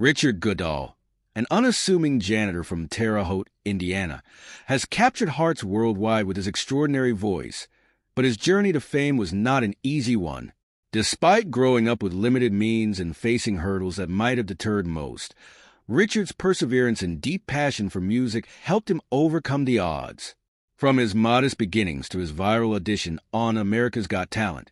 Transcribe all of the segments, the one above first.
Richard Goodall, an unassuming janitor from Terre Haute, Indiana, has captured hearts worldwide with his extraordinary voice, but his journey to fame was not an easy one. Despite growing up with limited means and facing hurdles that might have deterred most, Richard's perseverance and deep passion for music helped him overcome the odds. From his modest beginnings to his viral audition on America's Got Talent,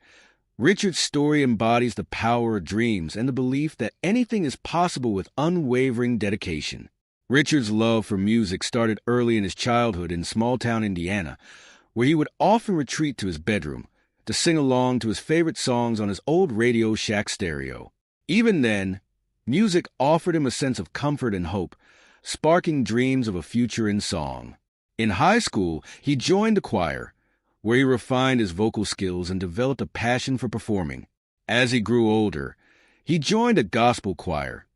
Richard's story embodies the power of dreams and the belief that anything is possible with unwavering dedication. Richard's love for music started early in his childhood in small-town Indiana, where he would often retreat to his bedroom to sing along to his favorite songs on his old Radio Shack stereo. Even then, music offered him a sense of comfort and hope, sparking dreams of a future in song. In high school, he joined the choir, where he refined his vocal skills and developed a passion for performing. As he grew older, he joined a gospel choir,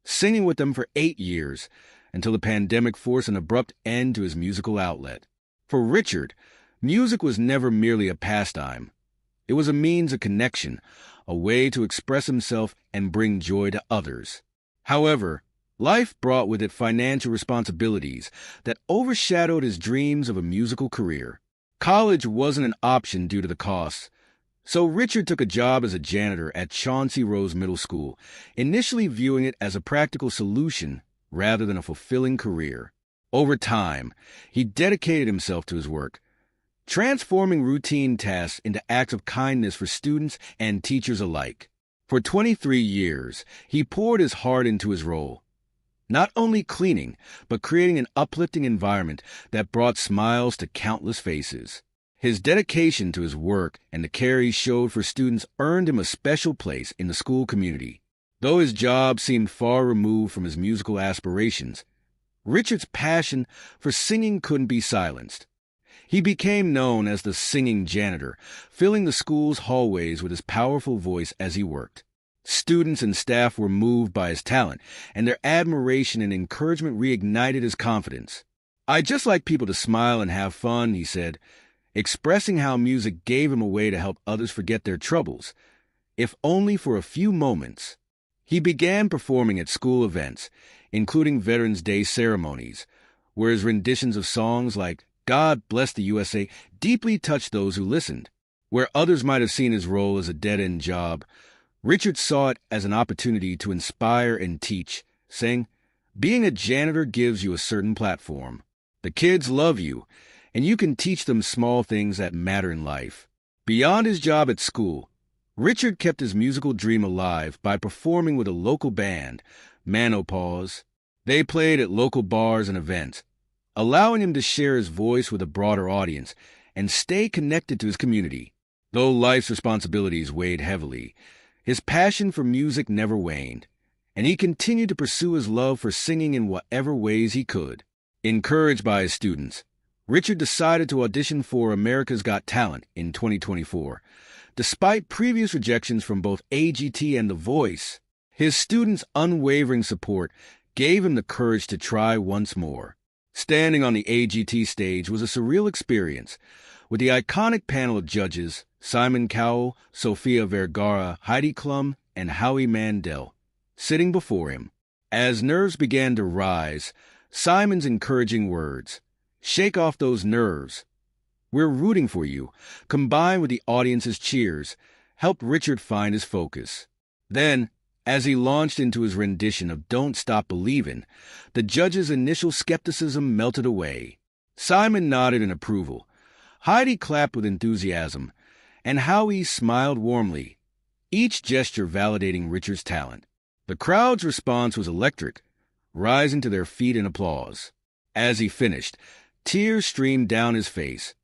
singing with them for 8 years, until the pandemic forced an abrupt end to his musical outlet. For Richard, music was never merely a pastime. It was a means of connection, a way to express himself and bring joy to others. However, life brought with it financial responsibilities that overshadowed his dreams of a musical career. College wasn't an option due to the costs, so Richard took a job as a janitor at Chauncey Rose Middle School, initially viewing it as a practical solution rather than a fulfilling career. Over time, he dedicated himself to his work, transforming routine tasks into acts of kindness for students and teachers alike. For 23 years, he poured his heart into his role, not only cleaning, but creating an uplifting environment that brought smiles to countless faces. His dedication to his work and the care he showed for students earned him a special place in the school community. Though his job seemed far removed from his musical aspirations, Richard's passion for singing couldn't be silenced. He became known as the singing janitor, filling the school's hallways with his powerful voice as he worked. Students and staff were moved by his talent, and their admiration and encouragement reignited his confidence. "I just like people to smile and have fun," he said, expressing how music gave him a way to help others forget their troubles, if only for a few moments. He began performing at school events, including Veterans Day ceremonies, where his renditions of songs like "God Bless the USA" deeply touched those who listened. Where others might have seen his role as a dead-end job, Richard saw it as an opportunity to inspire and teach, saying, "Being a janitor gives you a certain platform. The kids love you, and you can teach them small things that matter in life." Beyond his job at school, Richard kept his musical dream alive by performing with a local band, Manopause. They played at local bars and events, allowing him to share his voice with a broader audience and stay connected to his community. Though life's responsibilities weighed heavily, his passion for music never waned, and he continued to pursue his love for singing in whatever ways he could. Encouraged by his students, Richard decided to audition for America's Got Talent in 2024. Despite previous rejections from both AGT and The Voice, his students' unwavering support gave him the courage to try once more. Standing on the AGT stage was a surreal experience, with the iconic panel of judges, Simon Cowell, Sofia Vergara, Heidi Klum, and Howie Mandel, sitting before him. As nerves began to rise, Simon's encouraging words, "Shake off those nerves. We're rooting for you," combined with the audience's cheers, helped Richard find his focus. Then, as he launched into his rendition of "Don't Stop Believin'," the judges' initial skepticism melted away. Simon nodded in approval. Heidi clapped with enthusiasm, and Howie smiled warmly, each gesture validating Richard's talent. The crowd's response was electric, rising to their feet in applause. As he finished, tears streamed down his face,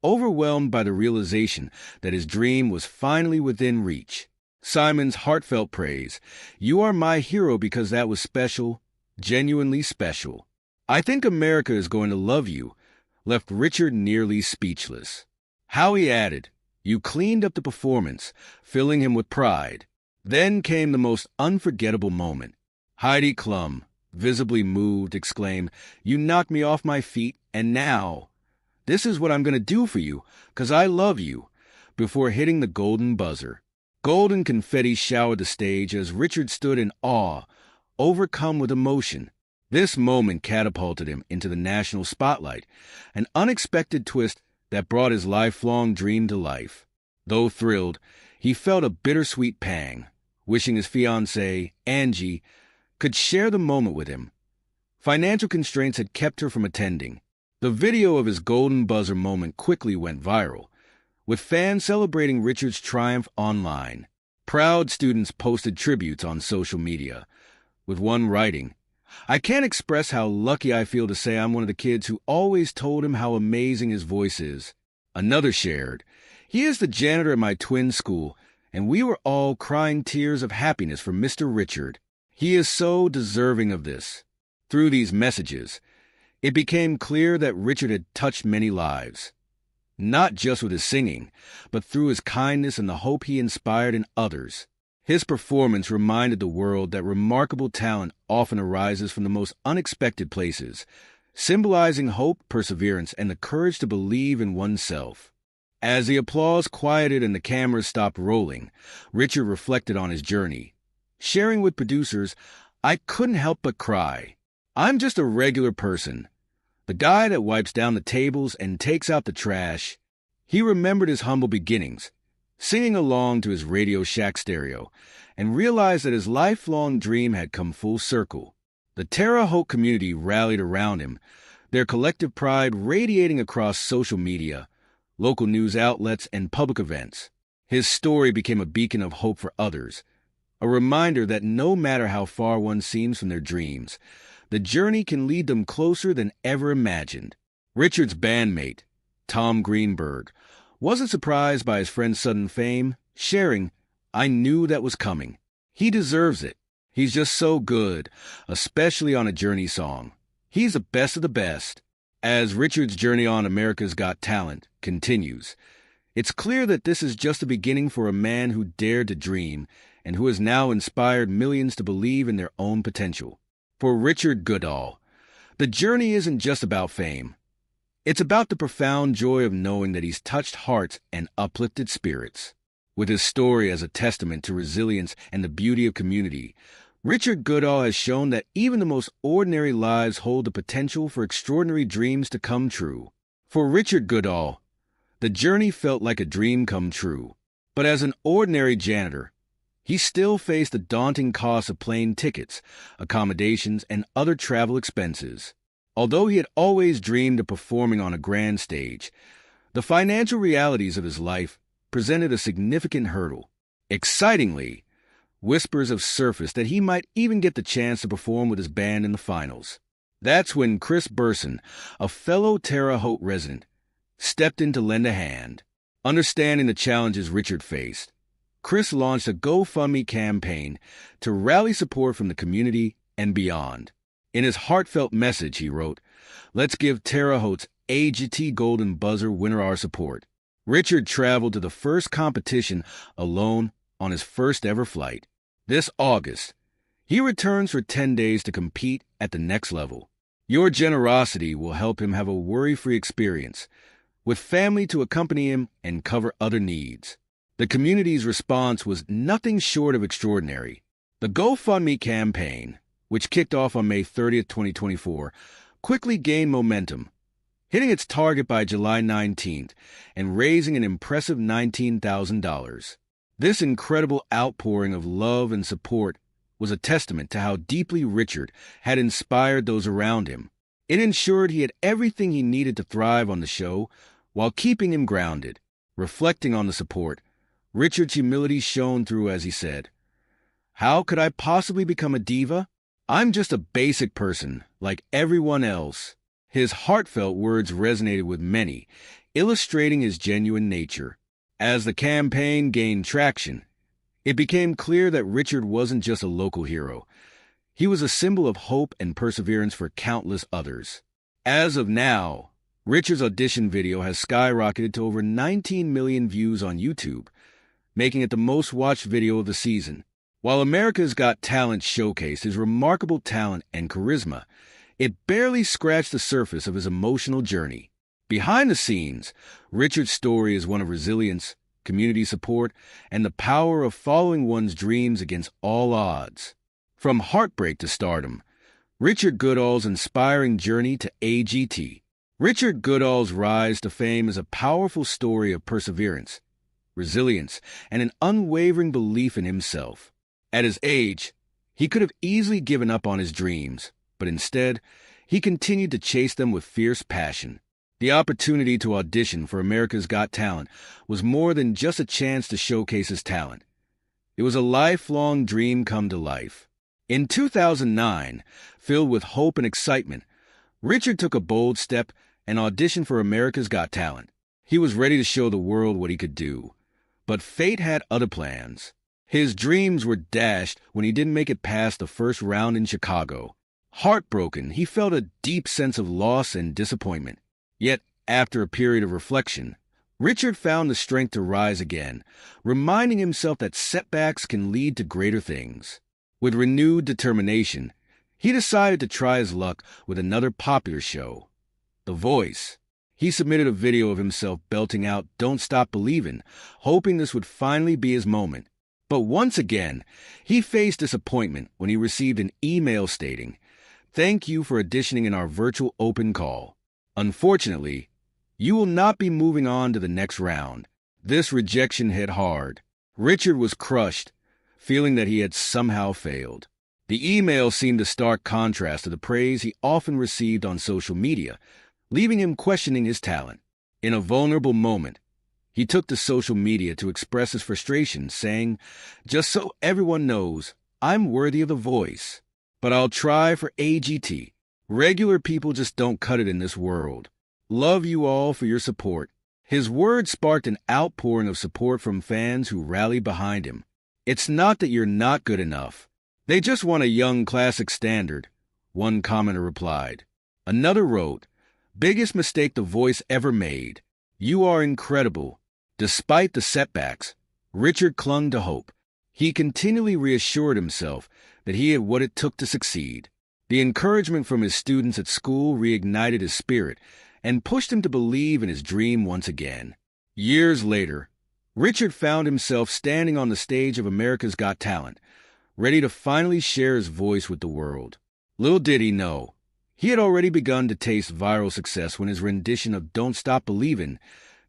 overwhelmed by the realization that his dream was finally within reach. Simon's heartfelt praise, "You are my hero because that was special, genuinely special. I think America is going to love you," left Richard nearly speechless. Howie added, "You cleaned up the performance," filling him with pride. Then came the most unforgettable moment. Heidi Klum, visibly moved, exclaimed, "You knocked me off my feet, and now this is what I'm going to do for you, 'cause I love you," before hitting the golden buzzer. Golden confetti showered the stage as Richard stood in awe, overcome with emotion. This moment catapulted him into the national spotlight, an unexpected twist that brought his lifelong dream to life. Though thrilled, he felt a bittersweet pang, wishing his fiancée, Angie, could share the moment with him. Financial constraints had kept her from attending. The video of his golden buzzer moment quickly went viral, with fans celebrating Richard's triumph online. Proud students posted tributes on social media, with one writing, "I can't express how lucky I feel to say I'm one of the kids who always told him how amazing his voice is." Another shared, "He is the janitor at my twin school, and we were all crying tears of happiness for Mr. Richard. He is so deserving of this." Through these messages, it became clear that Richard had touched many lives, not just with his singing, but through his kindness and the hope he inspired in others. His performance reminded the world that remarkable talent often arises from the most unexpected places, symbolizing hope, perseverance, and the courage to believe in oneself. As the applause quieted and the cameras stopped rolling, Richard reflected on his journey, sharing with producers, "I couldn't help but cry. I'm just a regular person, the guy that wipes down the tables and takes out the trash." He remembered his humble beginnings, singing along to his Radio Shack stereo, and realized that his lifelong dream had come full circle. The Terre Haute community rallied around him, their collective pride radiating across social media, local news outlets, and public events. His story became a beacon of hope for others, a reminder that no matter how far one seems from their dreams, the journey can lead them closer than ever imagined. Richard's bandmate, Tom Greenberg, wasn't surprised by his friend's sudden fame, sharing, "I knew that was coming. He deserves it. He's just so good, especially on a Journey song. He's the best of the best." As Richard's journey on America's Got Talent continues, it's clear that this is just the beginning for a man who dared to dream and who has now inspired millions to believe in their own potential. For Richard Goodall, the journey isn't just about fame. It's about the profound joy of knowing that he's touched hearts and uplifted spirits. With his story as a testament to resilience and the beauty of community, Richard Goodall has shown that even the most ordinary lives hold the potential for extraordinary dreams to come true. For Richard Goodall, the journey felt like a dream come true. But as an ordinary janitor, he still faced the daunting cost of plane tickets, accommodations, and other travel expenses. Although he had always dreamed of performing on a grand stage, the financial realities of his life presented a significant hurdle. Excitingly, whispers have surfaced that he might even get the chance to perform with his band in the finals. That's when Chris Burson, a fellow Terre Haute resident, stepped in to lend a hand. Understanding the challenges Richard faced, Chris launched a GoFundMe campaign to rally support from the community and beyond. In his heartfelt message, he wrote, "Let's give Terre Haute's AGT Golden Buzzer winner our support." Richard traveled to the first competition alone on his first ever flight. This August, he returns for 10 days to compete at the next level. Your generosity will help him have a worry-free experience, with family to accompany him and cover other needs. The community's response was nothing short of extraordinary. The GoFundMe campaign, which kicked off on May 30th, 2024, quickly gained momentum, hitting its target by July 19th and raising an impressive $19,000. This incredible outpouring of love and support was a testament to how deeply Richard had inspired those around him. It ensured he had everything he needed to thrive on the show while keeping him grounded. Reflecting on the support, Richard's humility shone through as he said, "How could I possibly become a diva? I'm just a basic person, like everyone else." His heartfelt words resonated with many, illustrating his genuine nature. As the campaign gained traction, it became clear that Richard wasn't just a local hero. He was a symbol of hope and perseverance for countless others. As of now, Richard's audition video has skyrocketed to over 19 million views on YouTube, making it the most watched video of the season. While America's Got Talent showcased his remarkable talent and charisma, it barely scratched the surface of his emotional journey. Behind the scenes, Richard's story is one of resilience, community support, and the power of following one's dreams against all odds. From heartbreak to stardom, Richard Goodall's inspiring journey to AGT. Richard Goodall's rise to fame is a powerful story of perseverance, resilience, and an unwavering belief in himself. At his age, he could have easily given up on his dreams, but instead, he continued to chase them with fierce passion. The opportunity to audition for America's Got Talent was more than just a chance to showcase his talent. It was a lifelong dream come to life. In 2009, filled with hope and excitement, Richard took a bold step and auditioned for America's Got Talent. He was ready to show the world what he could do. But fate had other plans. His dreams were dashed when he didn't make it past the first round in Chicago. Heartbroken, he felt a deep sense of loss and disappointment. Yet, after a period of reflection, Richard found the strength to rise again, reminding himself that setbacks can lead to greater things. With renewed determination, he decided to try his luck with another popular show, The Voice. He submitted a video of himself belting out "Don't Stop Believin'," hoping this would finally be his moment. But once again, he faced disappointment when he received an email stating, "Thank you for auditioning in our virtual open call. Unfortunately, you will not be moving on to the next round." This rejection hit hard. Richard was crushed, feeling that he had somehow failed. The email seemed a stark contrast to the praise he often received on social media, leaving him questioning his talent. In a vulnerable moment, he took to social media to express his frustration, saying, "Just so everyone knows, I'm worthy of The Voice, but I'll try for AGT. Regular people just don't cut it in this world. Love you all for your support." His words sparked an outpouring of support from fans who rallied behind him. "It's not that you're not good enough. They just want a young classic standard," one commenter replied. Another wrote, "Biggest mistake The Voice ever made. You are incredible." Despite the setbacks, Richard clung to hope. He continually reassured himself that he had what it took to succeed. The encouragement from his students at school reignited his spirit and pushed him to believe in his dream once again. Years later, Richard found himself standing on the stage of America's Got Talent, ready to finally share his voice with the world. Little did he know, he had already begun to taste viral success when his rendition of "Don't Stop Believin'"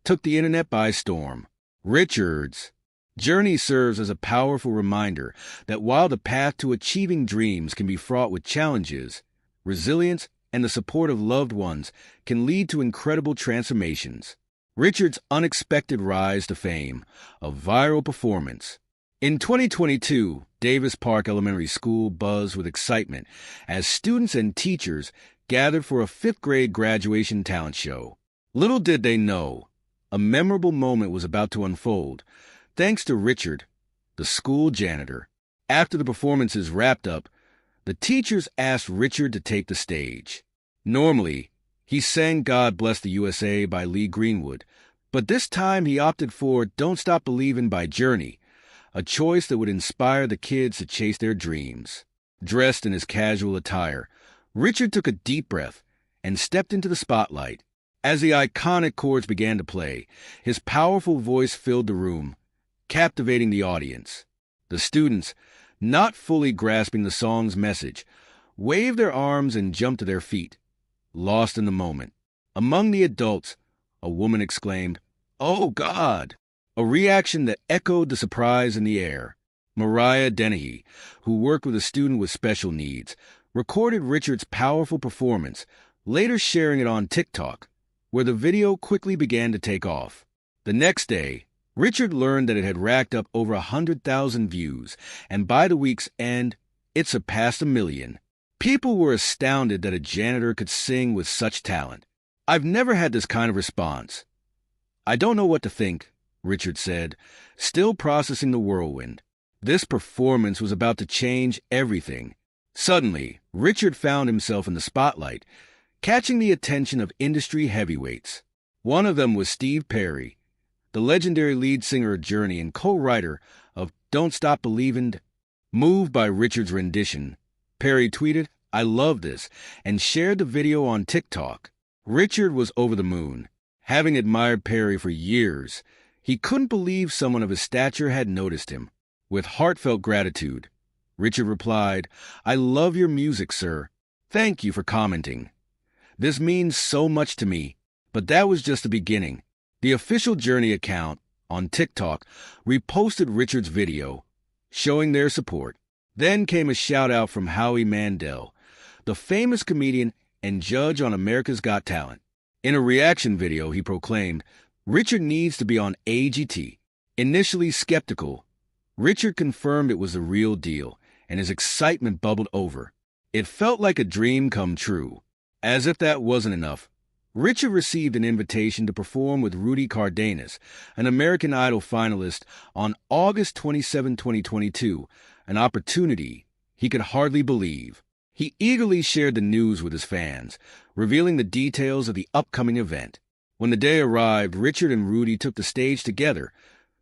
took the internet by storm. Richard's journey serves as a powerful reminder that while the path to achieving dreams can be fraught with challenges, resilience and the support of loved ones can lead to incredible transformations. Richard's unexpected rise to fame, a viral performance. In 2022, Davis Park Elementary School buzzed with excitement as students and teachers gathered for a fifth-grade graduation talent show. Little did they know, a memorable moment was about to unfold, thanks to Richard, the school janitor. After the performances wrapped up, the teachers asked Richard to take the stage. Normally, he sang "God Bless the USA" by Lee Greenwood, but this time he opted for "Don't Stop Believin'" by Journey, a choice that would inspire the kids to chase their dreams. Dressed in his casual attire, Richard took a deep breath and stepped into the spotlight. As the iconic chords began to play, his powerful voice filled the room, captivating the audience. The students, not fully grasping the song's message, waved their arms and jumped to their feet, lost in the moment. Among the adults, a woman exclaimed, "Oh, God!" a reaction that echoed the surprise in the air. Mariah Dennehy, who worked with a student with special needs, recorded Richard's powerful performance, later sharing it on TikTok, where the video quickly began to take off. The next day, Richard learned that it had racked up over 100,000 views, and by the week's end, it surpassed 1 million. People were astounded that a janitor could sing with such talent. "I've never had this kind of response. I don't know what to think," Richard said, still processing the whirlwind. This performance was about to change everything. Suddenly, Richard found himself in the spotlight, catching the attention of industry heavyweights. One of them was Steve Perry, the legendary lead singer of Journey and co-writer of "Don't Stop Believin'." Moved by Richard's rendition, Perry tweeted, "I love this," and shared the video on TikTok. Richard was over the moon. Having admired Perry for years, he couldn't believe someone of his stature had noticed him. With heartfelt gratitude, Richard replied, "I love your music, sir. Thank you for commenting. This means so much to me." But that was just the beginning. The official Journey account on TikTok reposted Richard's video, showing their support. Then came a shout-out from Howie Mandel, the famous comedian and judge on America's Got Talent. In a reaction video, he proclaimed, "Richard needs to be on AGT." Initially skeptical, Richard confirmed it was the real deal, and his excitement bubbled over. It felt like a dream come true. As if that wasn't enough, Richard received an invitation to perform with Rudy Cardenas, an American Idol finalist, on August 27, 2022, an opportunity he could hardly believe. He eagerly shared the news with his fans, revealing the details of the upcoming event. When the day arrived, Richard and Rudy took the stage together,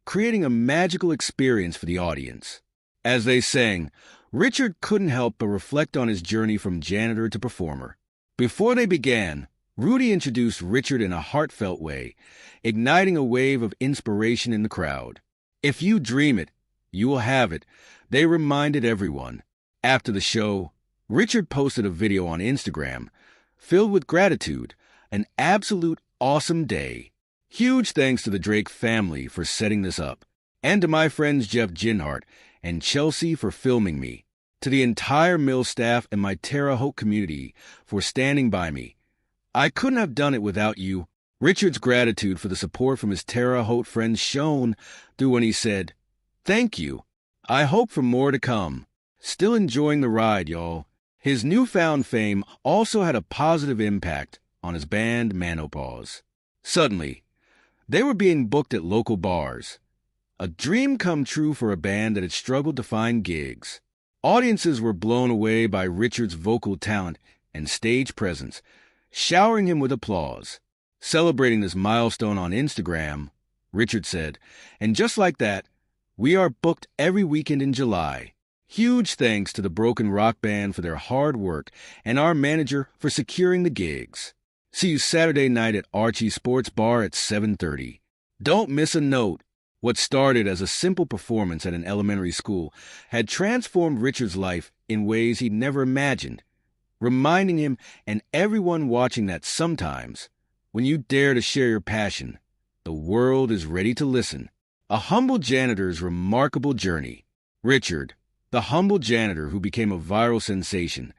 creating a magical experience for the audience. As they sang, Richard couldn't help but reflect on his journey from janitor to performer. Before they began, Rudy introduced Richard in a heartfelt way, igniting a wave of inspiration in the crowd. "If you dream it, you will have it," they reminded everyone. After the show, Richard posted a video on Instagram, filled with gratitude, an absolute awesome day. Huge thanks to the Drake family for setting this up, and to my friends Jeff Ginhart and Chelsea for filming me, to the entire Mill staff and my Terre Haute community for standing by me. I couldn't have done it without you. Richard's gratitude for the support from his Terre Haute friends shone through when he said, "Thank you. I hope for more to come. Still enjoying the ride, y'all." His newfound fame also had a positive impact on his band Manopause. Suddenly, they were being booked at local bars. A dream come true for a band that had struggled to find gigs. Audiences were blown away by Richard's vocal talent and stage presence, showering him with applause. Celebrating this milestone on Instagram, Richard said, "And just like that, we are booked every weekend in July. Huge thanks to the Broken Rock Band for their hard work and our manager for securing the gigs. See you Saturday night at Archie Sports Bar at 7:30. Don't miss a note." What started as a simple performance at an elementary school had transformed Richard's life in ways he'd never imagined, reminding him and everyone watching that sometimes, when you dare to share your passion, the world is ready to listen. A humble janitor's remarkable journey. Richard, the humble janitor who became a viral sensation,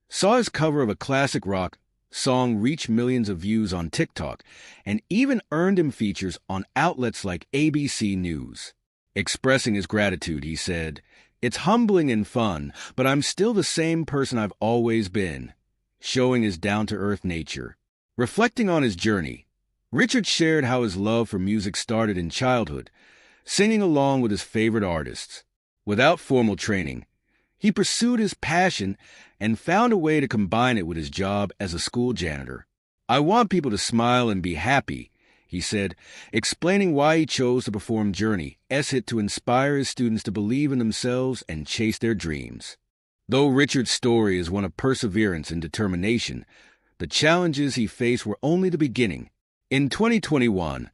saw his cover of a classic rock song reach millions of views on TikTok and even earned him features on outlets like ABC News. Expressing his gratitude, he said, "It's humbling and fun, but I'm still the same person I've always been," showing his down-to-earth nature. Reflecting on his journey, Richard shared how his love for music started in childhood, singing along with his favorite artists. Without formal training, he pursued his passion and found a way to combine it with his job as a school janitor. "I want people to smile and be happy," he said, explaining why he chose to perform Journey's hit to inspire his students to believe in themselves and chase their dreams. Though Richard's story is one of perseverance and determination, the challenges he faced were only the beginning. In 2021,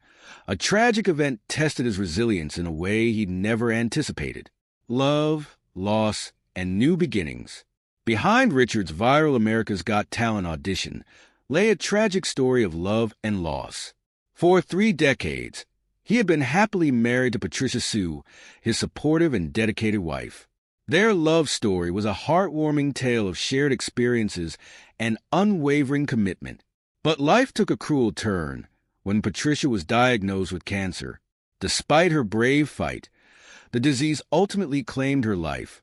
a tragic event tested his resilience in a way he'd never anticipated. Love, loss, and new beginnings. Behind Richard's viral America's Got Talent audition lay a tragic story of love and loss. For 3 decades, he had been happily married to Patricia Sue, his supportive and dedicated wife. Their love story was a heartwarming tale of shared experiences and unwavering commitment. But life took a cruel turn when Patricia was diagnosed with cancer. Despite her brave fight, the disease ultimately claimed her life,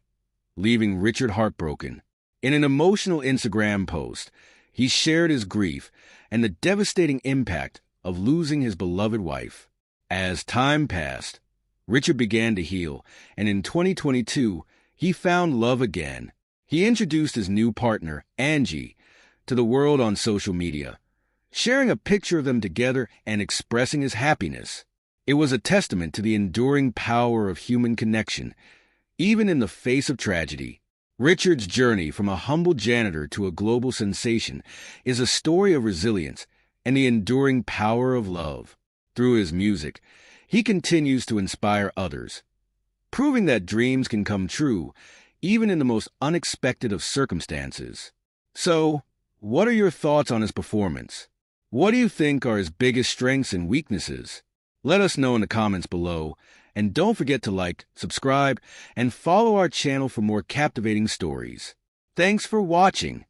leaving Richard heartbroken. In an emotional Instagram post, he shared his grief and the devastating impact of losing his beloved wife. As time passed, Richard began to heal, and in 2022, he found love again. He introduced his new partner, Angie, to the world on social media, sharing a picture of them together and expressing his happiness. It was a testament to the enduring power of human connection, even in the face of tragedy. Richard's journey from a humble janitor to a global sensation is a story of resilience and the enduring power of love. Through his music, he continues to inspire others, proving that dreams can come true even in the most unexpected of circumstances. So, what are your thoughts on his performance? What do you think are his biggest strengths and weaknesses? Let us know in the comments below, and don't forget to like, subscribe, and follow our channel for more captivating stories. Thanks for watching.